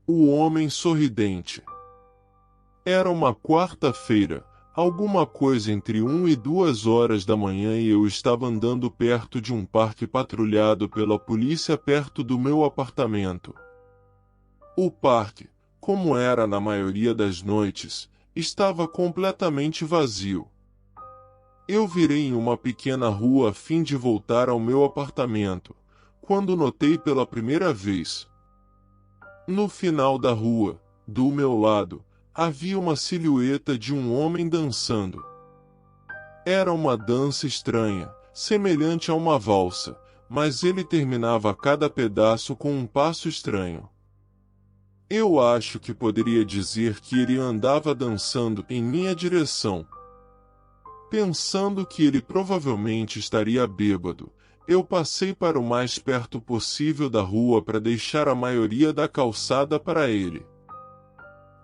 O homem sorridente. Era uma quarta-feira, alguma coisa entre 1 e 2 horas da manhã, e eu estava andando perto de um parque patrulhado pela polícia perto do meu apartamento. O parque, como era na maioria das noites, estava completamente vazio. Eu virei em uma pequena rua a fim de voltar ao meu apartamento, quando notei pela primeira vez. No final da rua, do meu lado, havia uma silhueta de um homem dançando. Era uma dança estranha, semelhante a uma valsa, mas ele terminava cada pedaço com um passo estranho. Eu acho que poderia dizer que ele andava dançando em minha direção. Pensando que ele provavelmente estaria bêbado, eu passei para o mais perto possível da rua para deixar a maioria da calçada para ele.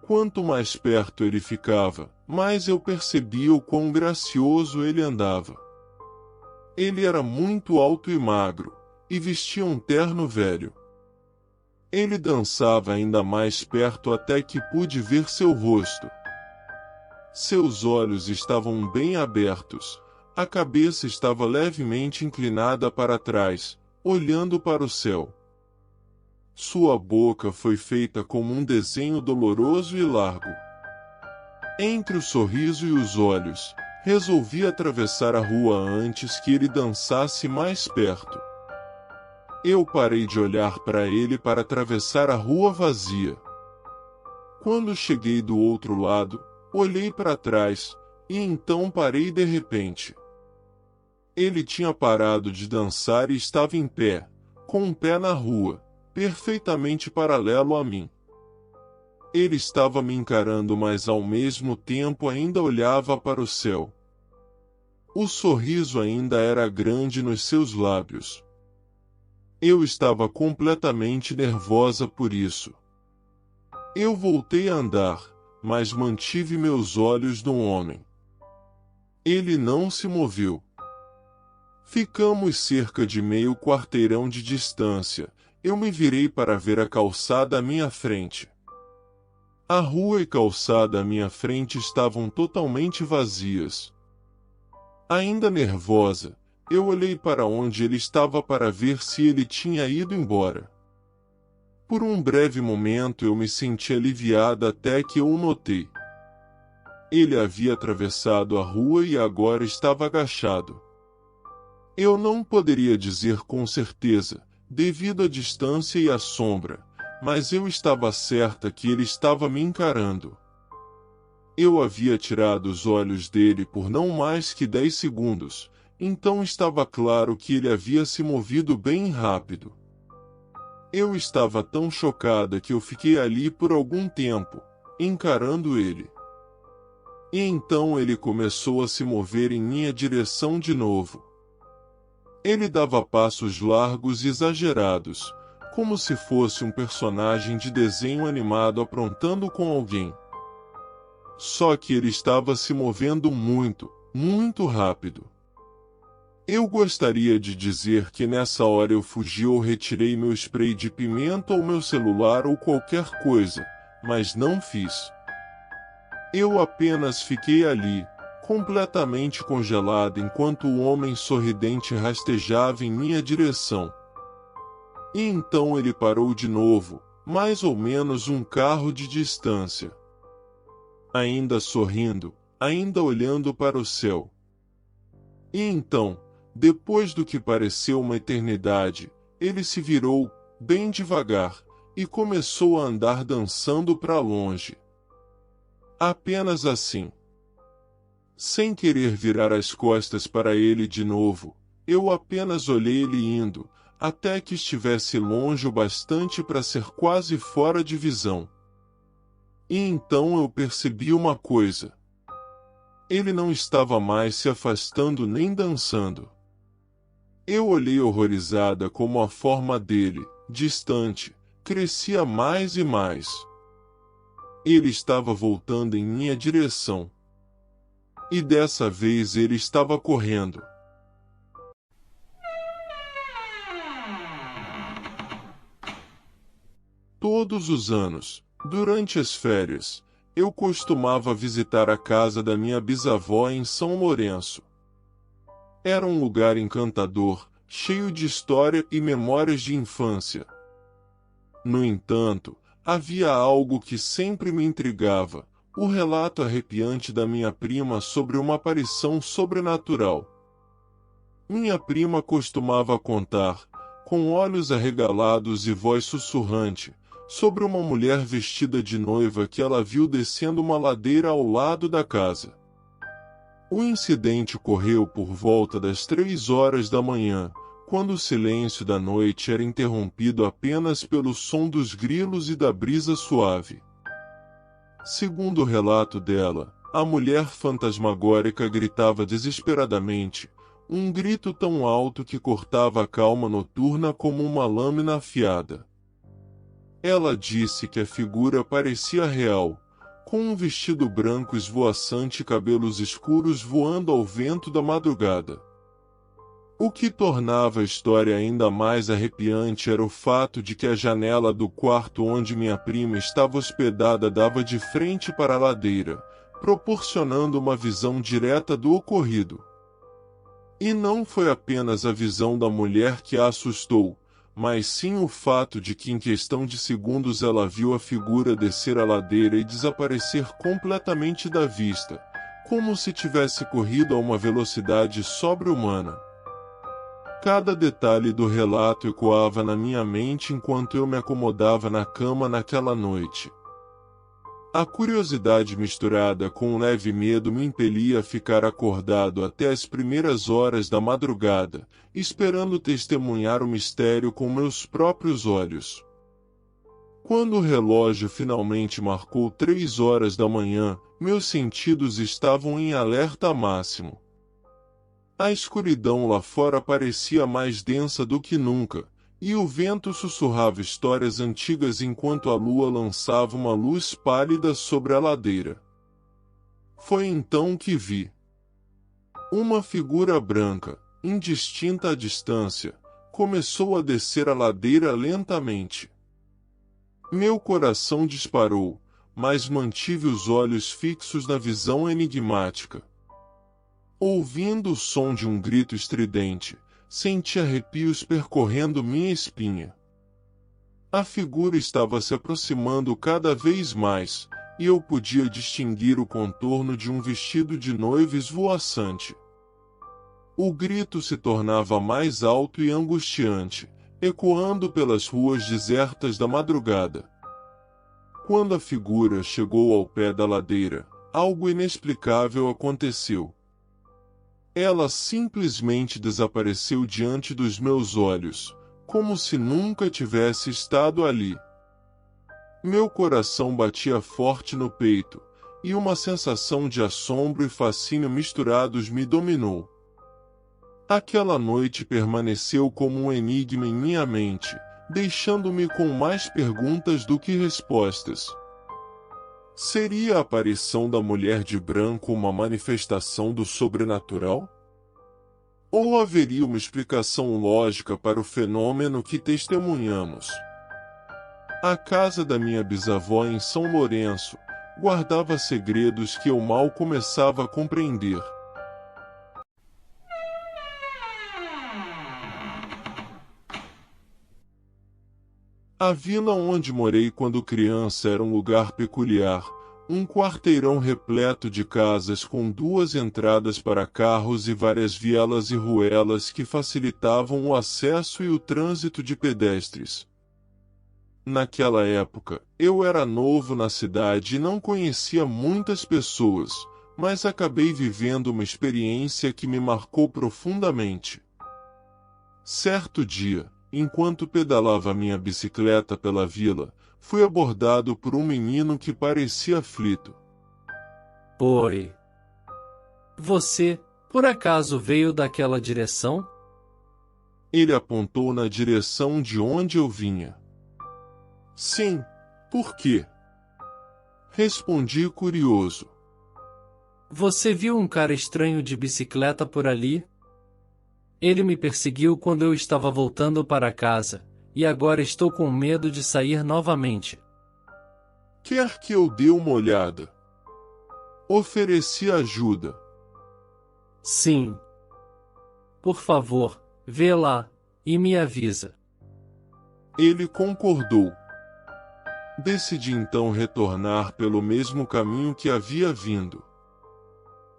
Quanto mais perto ele ficava, mais eu percebia o quão gracioso ele andava. Ele era muito alto e magro, e vestia um terno velho. Ele dançava ainda mais perto até que pude ver seu rosto. Seus olhos estavam bem abertos, a cabeça estava levemente inclinada para trás, olhando para o céu. Sua boca foi feita como um desenho doloroso e largo. Entre o sorriso e os olhos, resolvi atravessar a rua antes que ele dançasse mais perto. Eu parei de olhar para ele para atravessar a rua vazia. Quando cheguei do outro lado, olhei para trás, e então parei de repente. Ele tinha parado de dançar e estava em pé, com um pé na rua, perfeitamente paralelo a mim. Ele estava me encarando, mas ao mesmo tempo ainda olhava para o céu. O sorriso ainda era grande nos seus lábios. Eu estava completamente nervosa por isso. Eu voltei a andar, mas mantive meus olhos no homem. Ele não se moveu. Ficamos cerca de meio quarteirão de distância. Eu me virei para ver a calçada à minha frente. A rua e calçada à minha frente estavam totalmente vazias. Ainda nervosa, eu olhei para onde ele estava para ver se ele tinha ido embora. Por um breve momento eu me senti aliviada até que eu o notei. Ele havia atravessado a rua e agora estava agachado. Eu não poderia dizer com certeza, devido à distância e à sombra, mas eu estava certa que ele estava me encarando. Eu havia tirado os olhos dele por não mais que 10 segundos, então estava claro que ele havia se movido bem rápido. Eu estava tão chocada que eu fiquei ali por algum tempo, encarando ele. E então ele começou a se mover em minha direção de novo. Ele dava passos largos e exagerados, como se fosse um personagem de desenho animado aprontando com alguém. Só que ele estava se movendo muito, muito rápido. Eu gostaria de dizer que nessa hora eu fugi ou retirei meu spray de pimenta ou meu celular ou qualquer coisa, mas não fiz. Eu apenas fiquei ali, completamente congelada enquanto o homem sorridente rastejava em minha direção. E então ele parou de novo, mais ou menos um carro de distância. Ainda sorrindo, ainda olhando para o céu. E então, depois do que pareceu uma eternidade, ele se virou, bem devagar, e começou a andar dançando para longe. Apenas assim. Sem querer virar as costas para ele de novo, eu apenas olhei ele indo, até que estivesse longe o bastante para ser quase fora de visão. E então eu percebi uma coisa. Ele não estava mais se afastando nem dançando. Eu olhei horrorizada como a forma dele, distante, crescia mais e mais. Ele estava voltando em minha direção. E dessa vez ele estava correndo. Todos os anos, durante as férias, eu costumava visitar a casa da minha bisavó em São Lourenço. Era um lugar encantador, cheio de história e memórias de infância. No entanto, havia algo que sempre me intrigava: o relato arrepiante da minha prima sobre uma aparição sobrenatural. Minha prima costumava contar, com olhos arregalados e voz sussurrante, sobre uma mulher vestida de noiva que ela viu descendo uma ladeira ao lado da casa. O incidente ocorreu por volta das 3 horas da manhã, quando o silêncio da noite era interrompido apenas pelo som dos grilos e da brisa suave. Segundo o relato dela, a mulher fantasmagórica gritava desesperadamente, um grito tão alto que cortava a calma noturna como uma lâmina afiada. Ela disse que a figura parecia real, com um vestido branco esvoaçante e cabelos escuros voando ao vento da madrugada. O que tornava a história ainda mais arrepiante era o fato de que a janela do quarto onde minha prima estava hospedada dava de frente para a ladeira, proporcionando uma visão direta do ocorrido. E não foi apenas a visão da mulher que a assustou, mas sim o fato de que em questão de segundos ela viu a figura descer a ladeira e desaparecer completamente da vista, como se tivesse corrido a uma velocidade sobre-humana. Cada detalhe do relato ecoava na minha mente enquanto eu me acomodava na cama naquela noite. A curiosidade misturada com um leve medo me impelia a ficar acordado até as primeiras horas da madrugada, esperando testemunhar o mistério com meus próprios olhos. Quando o relógio finalmente marcou 3 horas da manhã, meus sentidos estavam em alerta máximo. A escuridão lá fora parecia mais densa do que nunca, e o vento sussurrava histórias antigas enquanto a lua lançava uma luz pálida sobre a ladeira. Foi então que vi uma figura branca, indistinta à distância, começou a descer a ladeira lentamente. Meu coração disparou, mas mantive os olhos fixos na visão enigmática. Ouvindo o som de um grito estridente, senti arrepios percorrendo minha espinha. A figura estava se aproximando cada vez mais, e eu podia distinguir o contorno de um vestido de noiva esvoaçante. O grito se tornava mais alto e angustiante, ecoando pelas ruas desertas da madrugada. Quando a figura chegou ao pé da ladeira, algo inexplicável aconteceu. Ela simplesmente desapareceu diante dos meus olhos, como se nunca tivesse estado ali. Meu coração batia forte no peito, e uma sensação de assombro e fascínio misturados me dominou. Aquela noite permaneceu como um enigma em minha mente, deixando-me com mais perguntas do que respostas. Seria a aparição da mulher de branco uma manifestação do sobrenatural? Ou haveria uma explicação lógica para o fenômeno que testemunhamos? A casa da minha bisavó em São Lourenço guardava segredos que eu mal começava a compreender. A vila onde morei quando criança era um lugar peculiar, um quarteirão repleto de casas com 2 entradas para carros e várias vielas e ruelas que facilitavam o acesso e o trânsito de pedestres. Naquela época, eu era novo na cidade e não conhecia muitas pessoas, mas acabei vivendo uma experiência que me marcou profundamente. Certo dia, enquanto pedalava minha bicicleta pela vila, fui abordado por um menino que parecia aflito. Oi. Você, por acaso veio daquela direção? Ele apontou na direção de onde eu vinha. Sim, por quê? Respondi curioso. Você viu um cara estranho de bicicleta por ali? Ele me perseguiu quando eu estava voltando para casa, e agora estou com medo de sair novamente. Quer que eu dê uma olhada? Ofereci ajuda. Sim. Por favor, vê lá, e me avisa. Ele concordou. Decidi então retornar pelo mesmo caminho que havia vindo.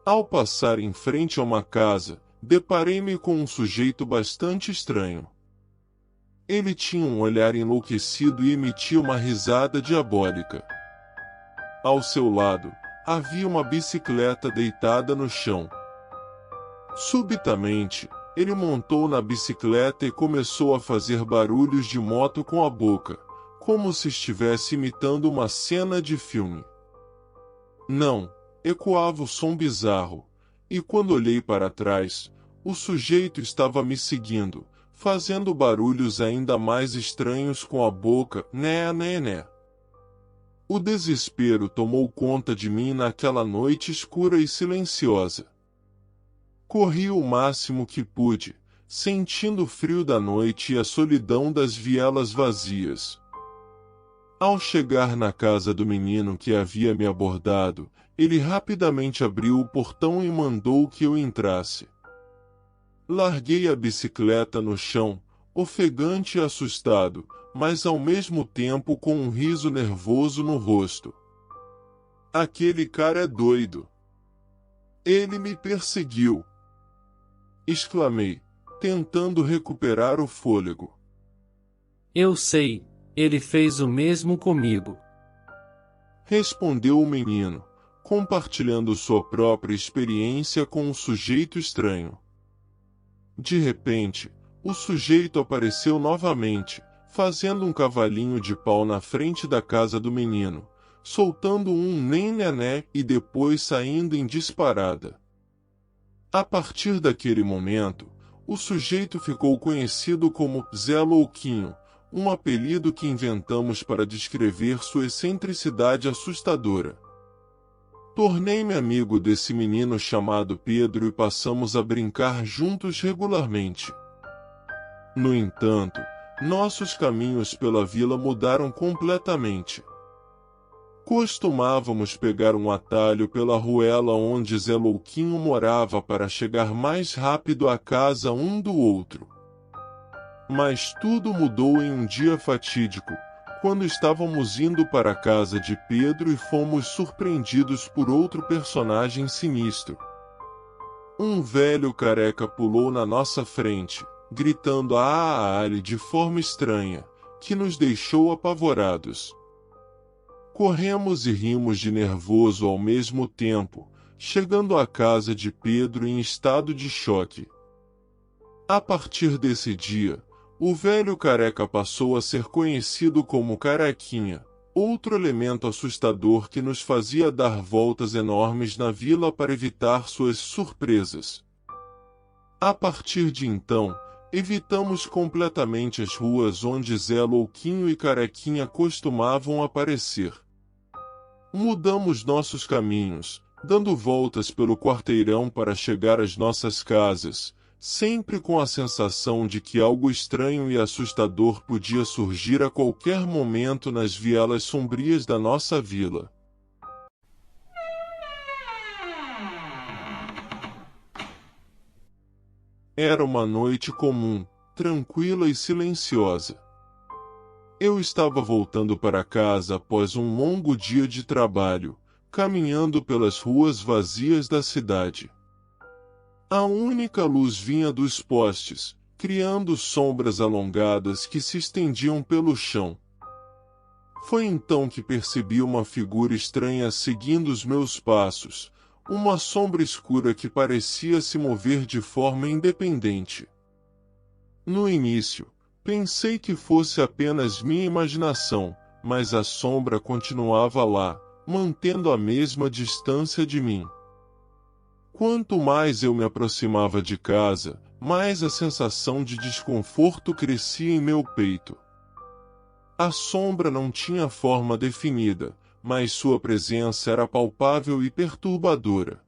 Ao passar em frente a uma casa, deparei-me com um sujeito bastante estranho. Ele tinha um olhar enlouquecido e emitia uma risada diabólica. Ao seu lado, havia uma bicicleta deitada no chão. Subitamente, ele montou na bicicleta e começou a fazer barulhos de moto com a boca, como se estivesse imitando uma cena de filme. Não, ecoava o som bizarro, e quando olhei para trás, o sujeito estava me seguindo, fazendo barulhos ainda mais estranhos com a boca, né, né, né. O desespero tomou conta de mim naquela noite escura e silenciosa. Corri o máximo que pude, sentindo o frio da noite e a solidão das vielas vazias. Ao chegar na casa do menino que havia me abordado, ele rapidamente abriu o portão e mandou que eu entrasse. Larguei a bicicleta no chão, ofegante e assustado, mas ao mesmo tempo com um riso nervoso no rosto. Aquele cara é doido. Ele me perseguiu. Exclamei, tentando recuperar o fôlego. Eu sei, ele fez o mesmo comigo. Respondeu o menino, compartilhando sua própria experiência com um sujeito estranho. De repente, o sujeito apareceu novamente, fazendo um cavalinho de pau na frente da casa do menino, soltando um nem-nené e depois saindo em disparada. A partir daquele momento, o sujeito ficou conhecido como Zé Louquinho, um apelido que inventamos para descrever sua excentricidade assustadora. Tornei-me amigo desse menino chamado Pedro e passamos a brincar juntos regularmente. No entanto, nossos caminhos pela vila mudaram completamente. Costumávamos pegar um atalho pela ruela onde Zé Louquinho morava para chegar mais rápido à casa um do outro. Mas tudo mudou em um dia fatídico, quando estávamos indo para a casa de Pedro e fomos surpreendidos por outro personagem sinistro. Um velho careca pulou na nossa frente, gritando "Ah!" de forma estranha, que nos deixou apavorados. Corremos e rimos de nervoso ao mesmo tempo, chegando à casa de Pedro em estado de choque. A partir desse dia, o velho careca passou a ser conhecido como Carequinha, outro elemento assustador que nos fazia dar voltas enormes na vila para evitar suas surpresas. A partir de então, evitamos completamente as ruas onde Zé Louquinho e Carequinha costumavam aparecer. Mudamos nossos caminhos, dando voltas pelo quarteirão para chegar às nossas casas, sempre com a sensação de que algo estranho e assustador podia surgir a qualquer momento nas vielas sombrias da nossa vila. Era uma noite comum, tranquila e silenciosa. Eu estava voltando para casa após um longo dia de trabalho, caminhando pelas ruas vazias da cidade. A única luz vinha dos postes, criando sombras alongadas que se estendiam pelo chão. Foi então que percebi uma figura estranha seguindo os meus passos, uma sombra escura que parecia se mover de forma independente. No início, pensei que fosse apenas minha imaginação, mas a sombra continuava lá, mantendo a mesma distância de mim. Quanto mais eu me aproximava de casa, mais a sensação de desconforto crescia em meu peito. A sombra não tinha forma definida, mas sua presença era palpável e perturbadora.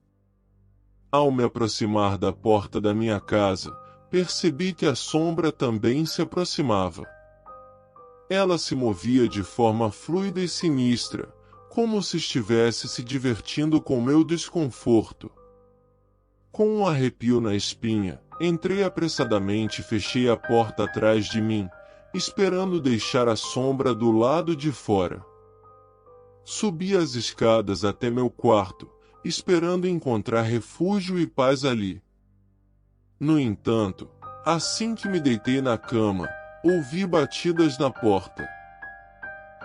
Ao me aproximar da porta da minha casa, percebi que a sombra também se aproximava. Ela se movia de forma fluida e sinistra, como se estivesse se divertindo com meu desconforto. Com um arrepio na espinha, entrei apressadamente e fechei a porta atrás de mim, esperando deixar a sombra do lado de fora. Subi as escadas até meu quarto, esperando encontrar refúgio e paz ali. No entanto, assim que me deitei na cama, ouvi batidas na porta.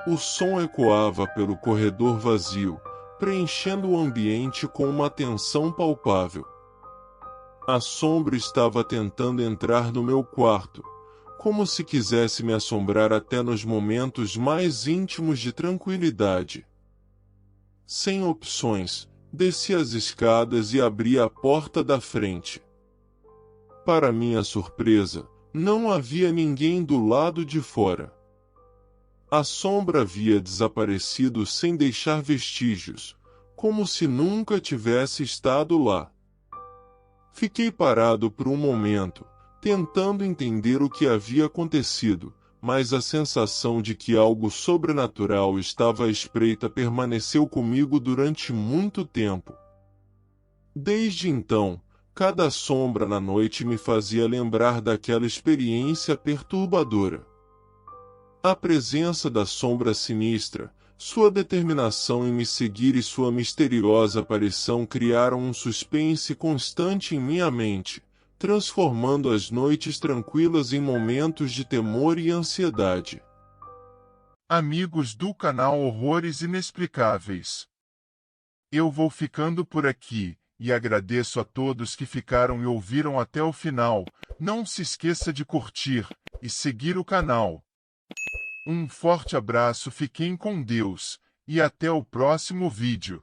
O som ecoava pelo corredor vazio, preenchendo o ambiente com uma tensão palpável. A sombra estava tentando entrar no meu quarto, como se quisesse me assombrar até nos momentos mais íntimos de tranquilidade. Sem opções, desci as escadas e abri a porta da frente. Para minha surpresa, não havia ninguém do lado de fora. A sombra havia desaparecido sem deixar vestígios, como se nunca tivesse estado lá. Fiquei parado por um momento, tentando entender o que havia acontecido, mas a sensação de que algo sobrenatural estava à espreita permaneceu comigo durante muito tempo. Desde então, cada sombra na noite me fazia lembrar daquela experiência perturbadora. A presença da sombra sinistra, sua determinação em me seguir e sua misteriosa aparição criaram um suspense constante em minha mente, transformando as noites tranquilas em momentos de temor e ansiedade. Amigos do canal Horrores Inexplicáveis, eu vou ficando por aqui, e agradeço a todos que ficaram e ouviram até o final. Não se esqueça de curtir e seguir o canal. Um forte abraço, fiquem com Deus, e até o próximo vídeo.